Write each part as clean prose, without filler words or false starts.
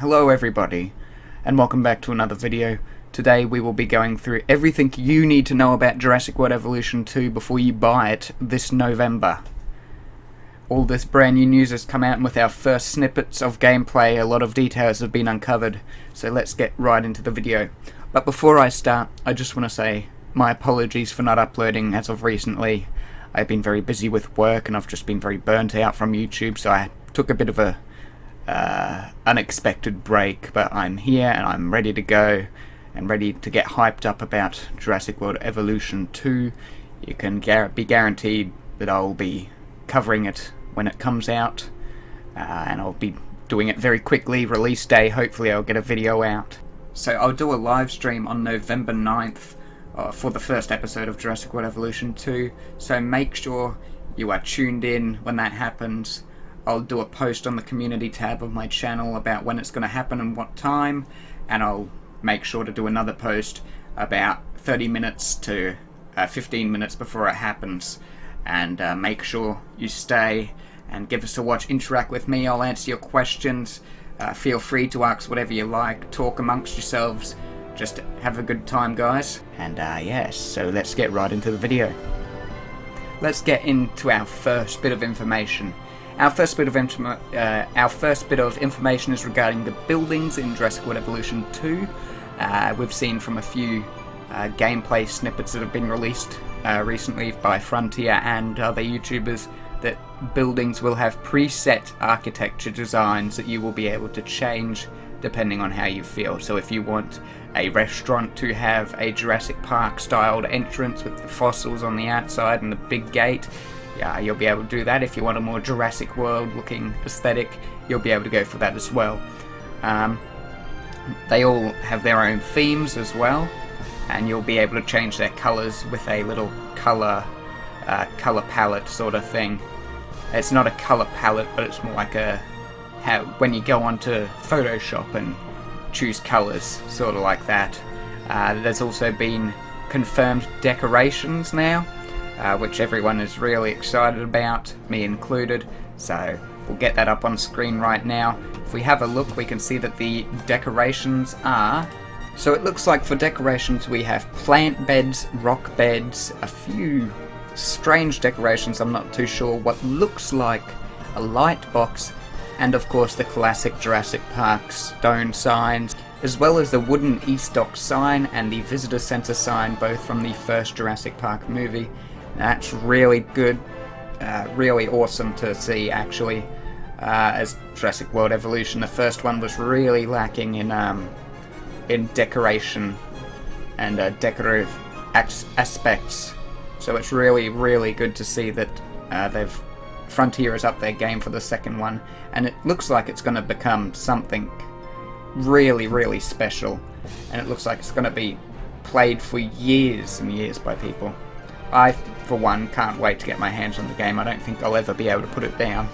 Hello everybody, and welcome back to another video. Today we will be going through everything you need to know about Jurassic World Evolution 2 before you buy it this November. All this brand new news has come out, and with our first snippets of gameplay, a lot of details have been uncovered, so let's get right into the video. But before I start, I just want to say my apologies for not uploading as of recently. I've been very busy with work and I've just been very burnt out from YouTube, so I took a bit of a unexpected break, but I'm here and I'm ready to go and ready to get hyped up about Jurassic World Evolution 2. You can be guaranteed that I'll be covering it when it comes out, and I'll be doing it very quickly. Release day, hopefully I'll get a video out. So I'll do a live stream on November 9th for the first episode of Jurassic World Evolution 2, so make sure you are tuned in when that happens. I'll do a post on the community tab of my channel about when it's going to happen and what time, and I'll make sure to do another post about 30 minutes to 15 minutes before it happens. And make sure you stay and give us a watch, interact with me, I'll answer your questions. Feel free to ask whatever you like, talk amongst yourselves, just have a good time guys. And yes, so let's get right into the video. Let's get into our first bit of information. Our first bit of information is regarding the buildings in Jurassic World Evolution 2. We've seen from a few gameplay snippets that have been released recently by Frontier and other YouTubers that buildings will have preset architecture designs that you will be able to change depending on how you feel. So if you want a restaurant to have a Jurassic Park styled entrance with the fossils on the outside and the big gate, yeah, you'll be able to do that. If you want a more Jurassic World looking aesthetic, you'll be able to go for that as well. They all have their own themes as well, and you'll be able to change their colours with a little colour palette sort of thing. It's not a colour palette, but it's more like when you go onto Photoshop and choose colours, sort of like that. There's also been confirmed decorations now, which everyone is really excited about, me included, so we'll get that up on screen right now. If we have a look, we can see that the decorations are... So it looks like for decorations we have plant beds, rock beds, a few strange decorations, I'm not too sure, what looks like a light box, and of course the classic Jurassic Park stone signs, as well as the wooden East Dock sign and the Visitor Center sign, both from the first Jurassic Park movie. That's really good, really awesome to see actually. As Jurassic World Evolution, the first one was really lacking in decoration and decorative aspects. So it's really, really good to see that Frontier has upped their game for the second one, and it looks like it's going to become something really, really special, and it looks like it's going to be played for years and years by people. I, for one, can't wait to get my hands on the game. I don't think I'll ever be able to put it down,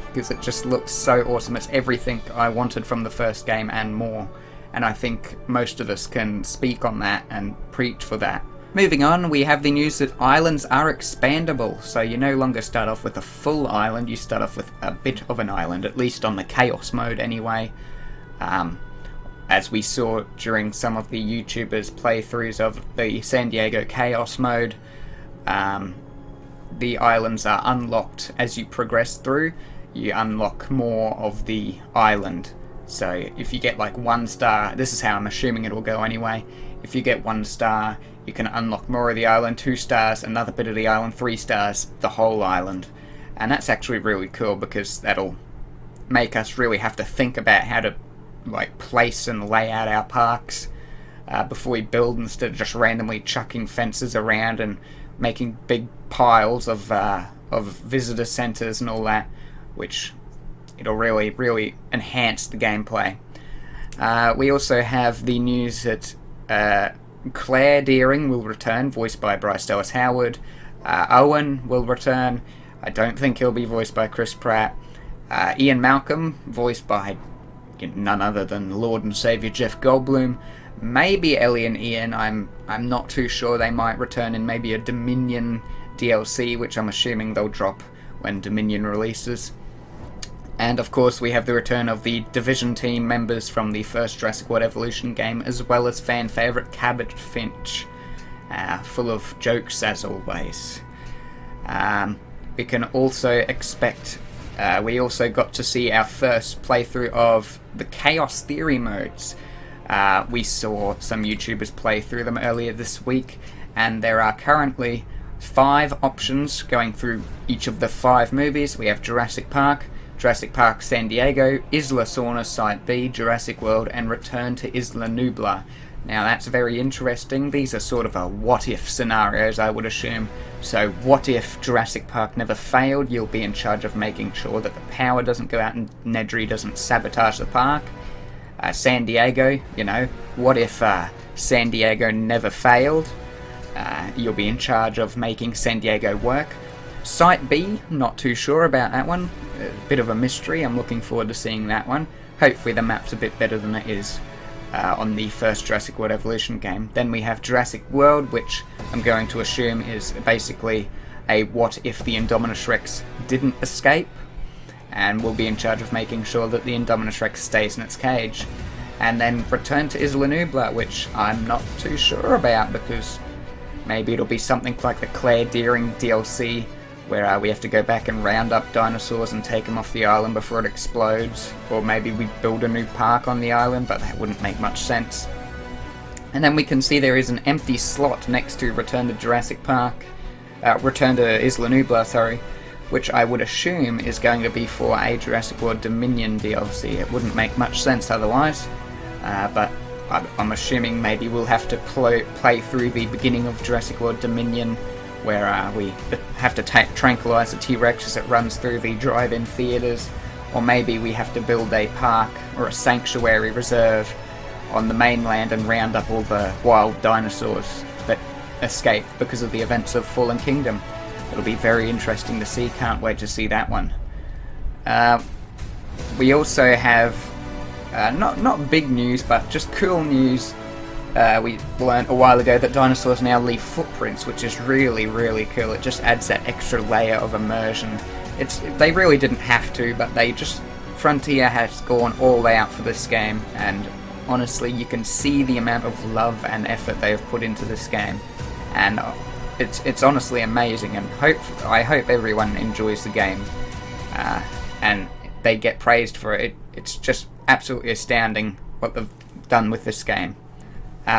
because it just looks so awesome. It's everything I wanted from the first game and more, and I think most of us can speak on that and preach for that. Moving on, we have the news that islands are expandable, so you no longer start off with a full island, you start off with a bit of an island, at least on the Chaos mode anyway. As we saw during some of the YouTubers' playthroughs of the San Diego Chaos mode, the islands are unlocked as you progress through. You unlock more of the island. So if you get like 1 star, this is how I'm assuming it will go anyway, if you get 1 star, you can unlock more of the island, 2 stars, another bit of the island, 3 stars, the whole island. And that's actually really cool, because that'll make us really have to think about how to like place and lay out our parks before we build, instead of just randomly chucking fences around and making big piles of visitor centers and all that, which it'll really, really enhance the gameplay. We also have the news that Claire Deering will return, voiced by Bryce Dallas Howard. Owen will return. I don't think he'll be voiced by Chris Pratt. Ian Malcolm, voiced by none other than Lord and Savior Jeff Goldblum. Maybe Ellie and Ian, I'm not too sure. They might return in maybe a Dominion DLC, which I'm assuming they'll drop when Dominion releases. And of course we have the return of the Division team members from the first Jurassic World Evolution game, as well as fan favourite Cabbage Finch, full of jokes as always. We can also expect, we also got to see our first playthrough of the Chaos Theory modes. We saw some YouTubers play through them earlier this week, and there are currently 5 options going through each of the 5 movies. We have Jurassic Park San Diego, Isla Sorna Site B, Jurassic World, and Return to Isla Nublar. Now that's very interesting. These are sort of a what-if scenarios, I would assume. So what if Jurassic Park never failed? You'll be in charge of making sure that the power doesn't go out and Nedry doesn't sabotage the park. San Diego, you know, what if San Diego never failed? You'll be in charge of making San Diego work. Site B, not too sure about that one. A bit of a mystery. I'm looking forward to seeing that one. Hopefully the map's a bit better than it is on the first Jurassic World Evolution game. Then we have Jurassic World, which I'm going to assume is basically a what if the Indominus Rex didn't escape, and we'll be in charge of making sure that the Indominus Rex stays in its cage. And then Return to Isla Nublar, which I'm not too sure about, because maybe it'll be something like the Claire Deering DLC, where we have to go back and round up dinosaurs and take them off the island before it explodes. Or maybe we build a new park on the island, but that wouldn't make much sense. And then we can see there is an empty slot next to Return to Jurassic Park, Return to Isla Nublar, sorry, which I would assume is going to be for a Jurassic World Dominion DLC. It wouldn't make much sense otherwise, but I'm assuming maybe we'll have to play through the beginning of Jurassic World Dominion, where we have to tranquilise the T-Rex as it runs through the drive-in theatres, or maybe we have to build a park or a sanctuary reserve on the mainland and round up all the wild dinosaurs that escaped because of the events of Fallen Kingdom. It'll be very interesting to see, can't wait to see that one. We also have, not big news, but just cool news. We learned a while ago that dinosaurs now leave footprints, which is really, really cool. It just adds that extra layer of immersion. They really didn't have to, but Frontier has gone all out for this game, and honestly, you can see the amount of love and effort they have put into this game, and it's honestly amazing. And I hope everyone enjoys the game, and they get praised for it. It's just absolutely astounding what they've done with this game.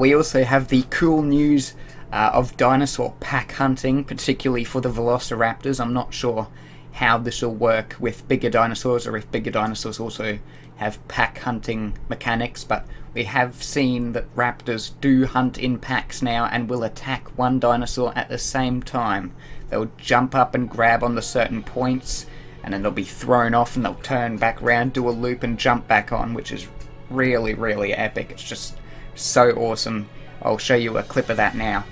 We also have the cool news of dinosaur pack hunting, particularly for the Velociraptors. I'm not sure how this will work with bigger dinosaurs, or if bigger dinosaurs also have pack hunting mechanics, but we have seen that raptors do hunt in packs now and will attack one dinosaur at the same time. They'll jump up and grab on the certain points, and then they'll be thrown off and they'll turn back around, do a loop and jump back on, which is really, really epic. It's just so awesome. I'll show you a clip of that now.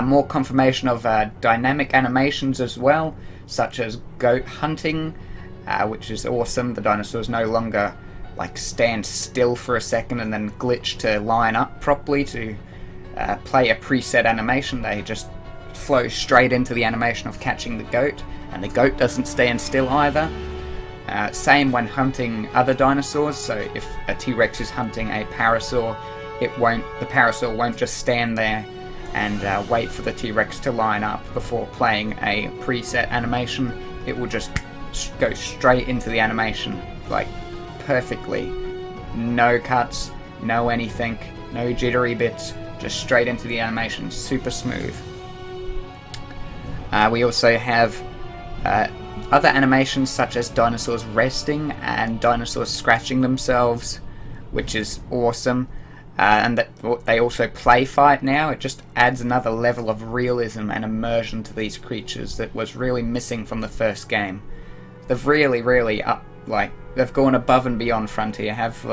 More confirmation of dynamic animations as well, such as goat hunting, which is awesome. The dinosaurs no longer stand still for a second and then glitch to line up properly to play a preset animation. They just flow straight into the animation of catching the goat, and the goat doesn't stand still either. Same when hunting other dinosaurs, so if a T-Rex is hunting a parasaur, the parasaur won't just stand there and wait for the T-Rex to line up before playing a preset animation. It will just go straight into the animation, perfectly. No cuts, no anything, no jittery bits, just straight into the animation, super smooth. We also have other animations such as dinosaurs resting and dinosaurs scratching themselves, which is awesome. And that they also play fight now. It just adds another level of realism and immersion to these creatures that was really missing from the first game. They've really, they've gone above and beyond. Frontier have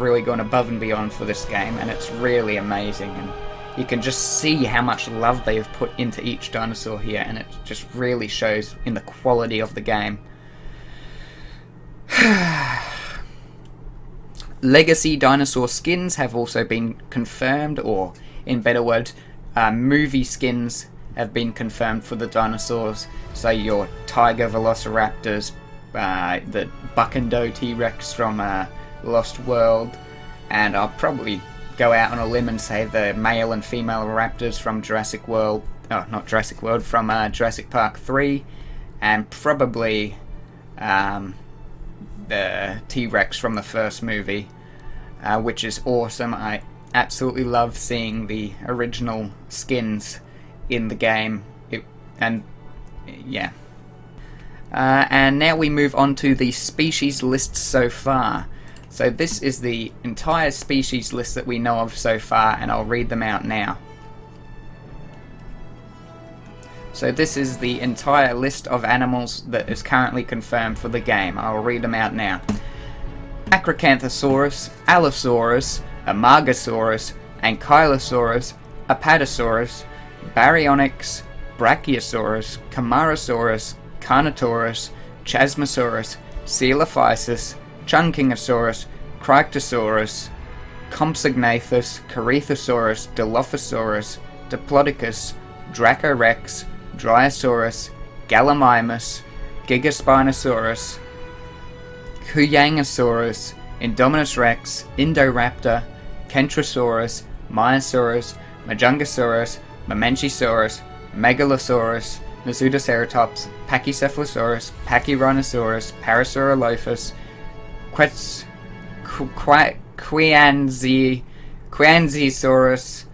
really gone above and beyond for this game, and it's really amazing. And you can just see how much love they have put into each dinosaur here, and it just really shows in the quality of the game. Legacy dinosaur skins have also been confirmed, or in better words, movie skins have been confirmed for the dinosaurs. So your tiger velociraptors, the Buckendo T-Rex from Lost World, and I'll probably go out on a limb and say the male and female raptors from Jurassic World, not Jurassic World, from Jurassic Park 3, and probably the T-Rex from the first movie, which is awesome. I absolutely love seeing the original skins in the game, and now we move on to the species list so far. So this is the entire species list that we know of so far, and I'll read them out now. So this is the entire list of animals that is currently confirmed for the game. I'll read them out now. Acrocanthosaurus, Allosaurus, Amargasaurus, Ankylosaurus, Apatosaurus, Baryonyx, Brachiosaurus, Camarasaurus, Carnotaurus, Chasmosaurus, Coelophysis, Chunkingosaurus, Cryptosaurus, Compsognathus, Corythosaurus, Dilophosaurus, Diplodocus, Dracorex, Dryosaurus, Gallimimus, Gigaspinosaurus, Huyangosaurus, Indominus Rex, Indoraptor, Kentrosaurus, Myosaurus, Majungasaurus, Mamenchisaurus, Megalosaurus, Nasutoceratops, Pachycephalosaurus, Pachyrhinosaurus, Parasaurolophus, Quianzisaurus,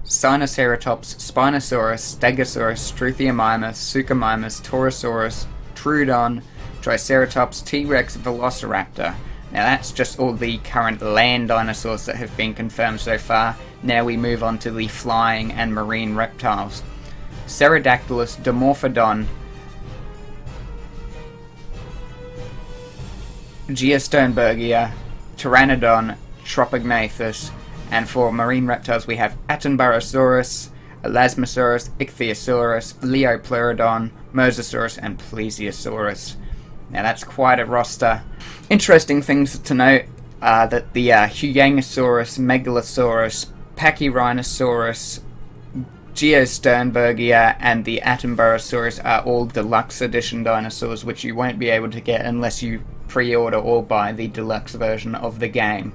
Sinoceratops, Spinosaurus, Stegosaurus, Struthiomimus, Suchomimus, Torosaurus, Troodon, Triceratops, T-Rex, Velociraptor. Now that's just all the current land dinosaurs that have been confirmed so far. Now we move on to the flying and marine reptiles. Pterodactylus, Dimorphodon, Geosternbergia, Pteranodon, Tropognathus, and for marine reptiles we have Attenborosaurus, Elasmosaurus, Ichthyosaurus, Leopleurodon, Mosasaurus, and Plesiosaurus. Now that's quite a roster. Interesting things to note are that the Huyangosaurus, Megalosaurus, Pachyrhinosaurus, Geosternbergia, and the Attenborosaurus are all deluxe edition dinosaurs, which you won't be able to get unless you pre-order or buy the deluxe version of the game.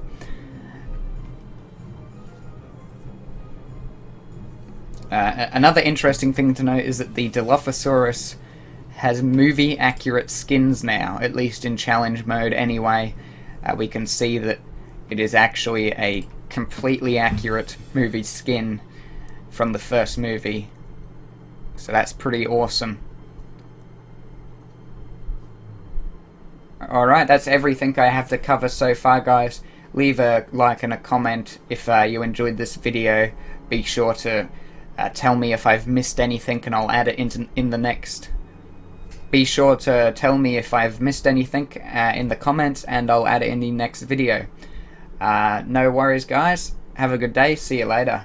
Another interesting thing to note is that the Dilophosaurus has movie-accurate skins now, at least in challenge mode anyway. We can see that it is actually a completely accurate movie skin from the first movie. So that's pretty awesome. Alright, that's everything I have to cover so far, guys. Leave a like and a comment if you enjoyed this video. Be sure to tell me if I've missed anything and I'll add it in the next. Be sure to tell me if I've missed anything in the comments and I'll add it in the next video. No worries, guys. Have a good day. See you later.